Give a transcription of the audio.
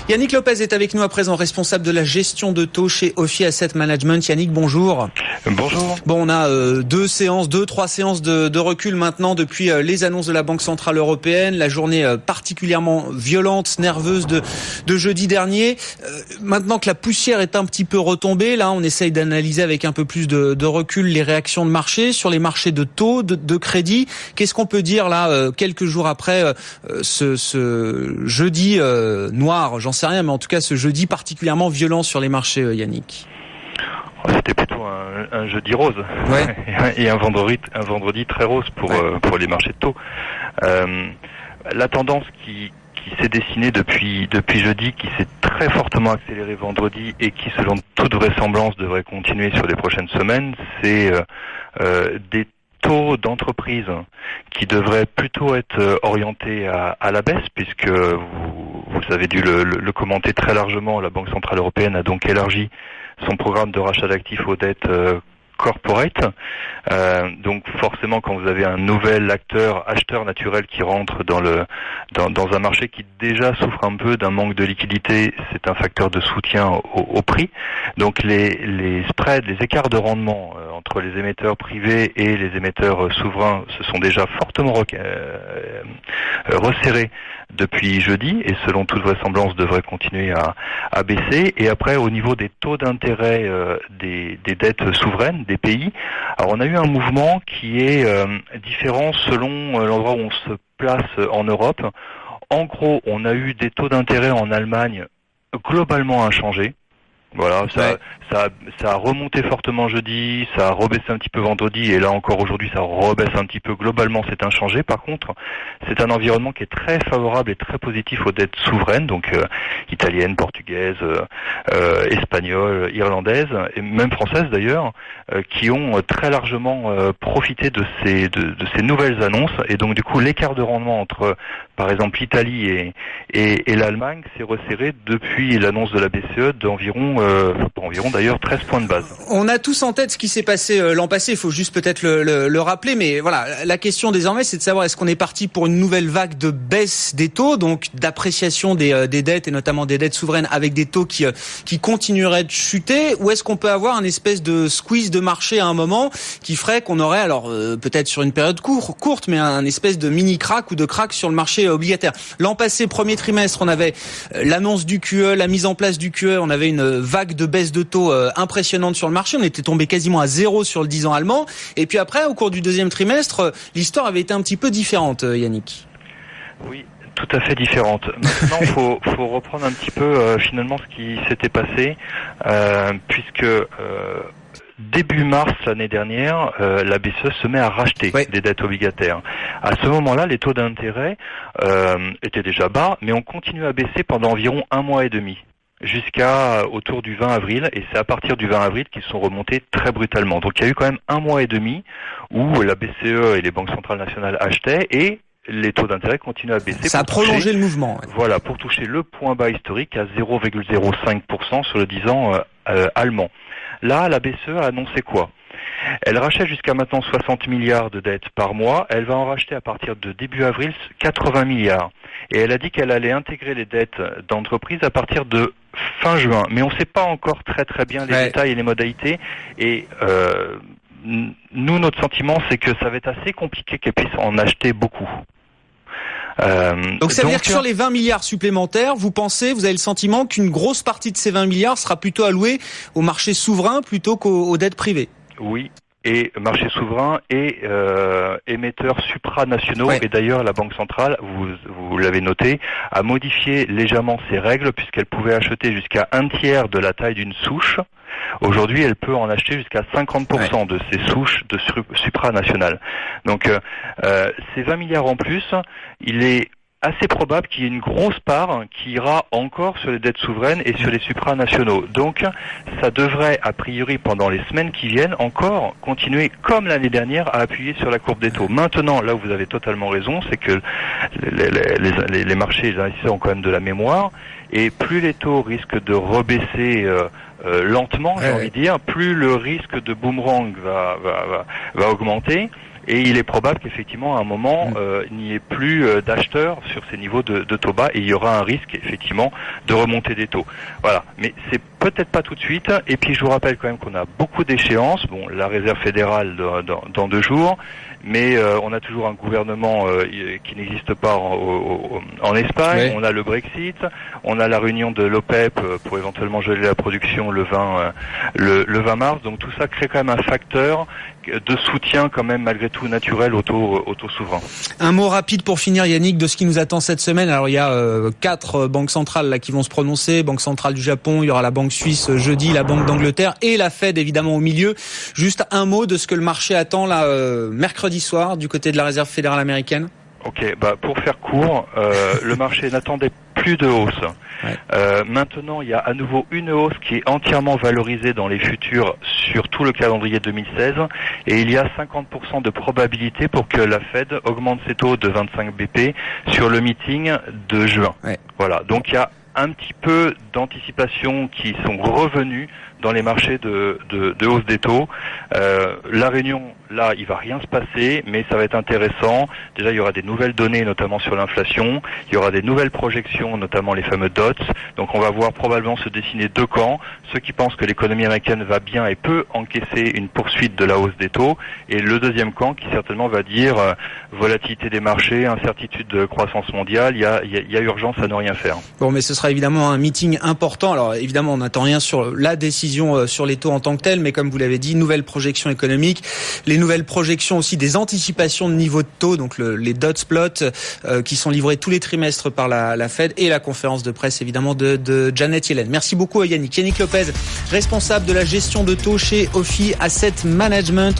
Yannick Lopez est avec nous à présent, responsable de la gestion de taux chez Ophi Asset Management. Yannick, bonjour. Bonjour. Bon, on a trois séances de recul maintenant depuis les annonces de la Banque Centrale Européenne, la journée particulièrement violente, nerveuse de jeudi dernier. Maintenant que la poussière est un petit peu retombée, là, on essaye d'analyser avec un peu plus de recul les réactions de marché sur les marchés de taux, de crédit. Qu'est-ce qu'on peut dire là, quelques jours après ce jeudi noir, j'en sais rien, mais en tout cas ce jeudi particulièrement violent sur les marchés, Yannick? C'était plutôt un jeudi rose, ouais. Et un vendredi très rose pour les marchés de taux. La tendance qui s'est dessinée depuis jeudi, qui s'est très fortement accélérée vendredi et qui, selon toute vraisemblance, devrait continuer sur les prochaines semaines, c'est des taux d'entreprise qui devraient plutôt être orientés à la baisse, puisque vous avez dû le commenter très largement. La Banque Centrale Européenne a donc élargi son programme de rachat d'actifs aux dettes corporate. Donc forcément, quand vous avez un nouvel acheteur naturel qui rentre dans un marché qui déjà souffre un peu d'un manque de liquidité, c'est un facteur de soutien au prix. Donc les spreads, les écarts de rendement entre les émetteurs privés et les émetteurs souverains se sont déjà fortement resserrés depuis jeudi, et selon toute vraisemblance devrait continuer à baisser. Et après, au niveau des taux d'intérêt des dettes souveraines des pays, alors on a eu un mouvement qui est différent selon l'endroit où on se place en Europe. En gros, on a eu des taux d'intérêt en Allemagne globalement inchangés. Voilà, ça a remonté fortement jeudi, ça a rebaissé un petit peu vendredi, et là encore aujourd'hui ça rebaisse un petit peu. Globalement c'est inchangé. Par contre, c'est un environnement qui est très favorable et très positif aux dettes souveraines, donc italiennes, portugaises, espagnoles, irlandaises et même françaises d'ailleurs, qui ont très largement profité de ces nouvelles annonces. Et donc du coup l'écart de rendement entre par exemple l'Italie et l'Allemagne s'est resserré depuis l'annonce de la BCE d'environ d'ailleurs 13 points de base. On a tous en tête ce qui s'est passé l'an passé, il faut juste peut-être le rappeler, mais voilà, la question désormais c'est de savoir est-ce qu'on est parti pour une nouvelle vague de baisse des taux, donc d'appréciation des dettes et notamment des dettes souveraines avec des taux qui continueraient de chuter, ou est-ce qu'on peut avoir un espèce de squeeze de marché à un moment qui ferait qu'on aurait, alors peut-être sur une période courte, mais un espèce de mini crack ou de crack sur le marché obligataire. L'an passé, premier trimestre, on avait l'annonce du QE, la mise en place du QE, on avait une vague de baisse de taux impressionnante sur le marché. On était tombé quasiment à 0 sur le 10 ans allemand. Et puis après, au cours du deuxième trimestre, l'histoire avait été un petit peu différente, Yannick. Oui, tout à fait différente. Maintenant, faut reprendre un petit peu finalement ce qui s'était passé, puisque début mars l'année dernière, la BCE se met à racheter des dettes obligataires. À ce moment-là, les taux d'intérêt étaient déjà bas, mais ont continué à baisser pendant environ un mois et demi, jusqu'à autour du 20 avril, et c'est à partir du 20 avril qu'ils sont remontés très brutalement. Donc il y a eu quand même un mois et demi où la BCE et les banques centrales nationales achetaient, et les taux d'intérêt continuent à baisser. Ça a prolongé le mouvement. Ouais. Voilà, pour toucher le point bas historique à 0,05% sur le 10 ans allemand. Là, la BCE a annoncé quoi ? Elle rachète jusqu'à maintenant 60 milliards de dettes par mois. Elle va en racheter à partir de début avril 80 milliards. Et elle a dit qu'elle allait intégrer les dettes d'entreprise à partir de fin juin. Mais on ne sait pas encore très bien les détails et les modalités. Et nous, notre sentiment, c'est que ça va être assez compliqué qu'elle puisse en acheter beaucoup. Donc ça veut dire que sur les 20 milliards supplémentaires, vous avez le sentiment qu'une grosse partie de ces 20 milliards sera plutôt allouée au marché souverain plutôt qu'aux dettes privées. Oui, et marché souverain et émetteurs supranationaux. Et d'ailleurs, la Banque centrale, vous l'avez noté, a modifié légèrement ses règles, puisqu'elle pouvait acheter jusqu'à un tiers de la taille d'une souche. Aujourd'hui, elle peut en acheter jusqu'à 50% de ces souches de supranationales. Donc, ces 20 milliards en plus, il est assez probable qu'il y ait une grosse part qui ira encore sur les dettes souveraines et sur les supranationaux. Donc, ça devrait, a priori, pendant les semaines qui viennent, encore continuer, comme l'année dernière, à appuyer sur la courbe des taux. Maintenant, là où vous avez totalement raison, c'est que les marchés, les investisseurs ont quand même de la mémoire, et plus les taux risquent de rebaisser lentement, j'ai envie de dire, plus le risque de boomerang va augmenter. Et il est probable qu'effectivement, à un moment, il n'y ait plus d'acheteurs sur ces niveaux de taux bas et il y aura un risque, effectivement, de remontée des taux. Voilà. Mais c'est peut-être pas tout de suite. Et puis, je vous rappelle quand même qu'on a beaucoup d'échéances. Bon, la Réserve fédérale dans 2 jours. Mais on a toujours un gouvernement qui n'existe pas en Espagne. Oui. On a le Brexit. On a la réunion de l'OPEP pour éventuellement geler la production le 20 mars. Donc tout ça crée quand même un facteur de soutien quand même malgré tout naturel au taux souverain. Un mot rapide pour finir, Yannick, de ce qui nous attend cette semaine. Alors il y a 4 banques centrales là qui vont se prononcer. Banque centrale du Japon, il y aura la Banque suisse jeudi, la Banque d'Angleterre et la Fed évidemment au milieu. Juste un mot de ce que le marché attend là mercredi soir du côté de la Réserve fédérale américaine. Ok, pour faire court, le marché n'attendait plus de hausse. Ouais. Maintenant, il y a à nouveau une hausse qui est entièrement valorisée dans les futurs sur tout le calendrier 2016 et il y a 50% de probabilité pour que la Fed augmente ses taux de 25 BP sur le meeting de juin. Ouais. Voilà, donc il y a un petit peu d'anticipation qui sont revenus dans les marchés de hausse des taux. La réunion, là, il va rien se passer, mais ça va être intéressant. Déjà, il y aura des nouvelles données, notamment sur l'inflation. Il y aura des nouvelles projections, notamment les fameux dots. Donc, on va voir probablement se dessiner 2 camps. Ceux qui pensent que l'économie américaine va bien et peut encaisser une poursuite de la hausse des taux. Et le deuxième camp qui certainement va dire volatilité des marchés, incertitude de croissance mondiale. Il y a urgence à ne rien faire. Bon, mais ce sera évidemment un meeting important. Alors, évidemment, on n'attend rien sur la décision sur les taux en tant que tels, mais comme vous l'avez dit, nouvelles projections économiques, les nouvelles projections aussi des anticipations de niveau de taux, donc les dots plots qui sont livrés tous les trimestres par la Fed et la conférence de presse évidemment de Janet Yellen. Merci beaucoup Yannick. Yannick Lopez, responsable de la gestion de taux chez Ophi Asset Management.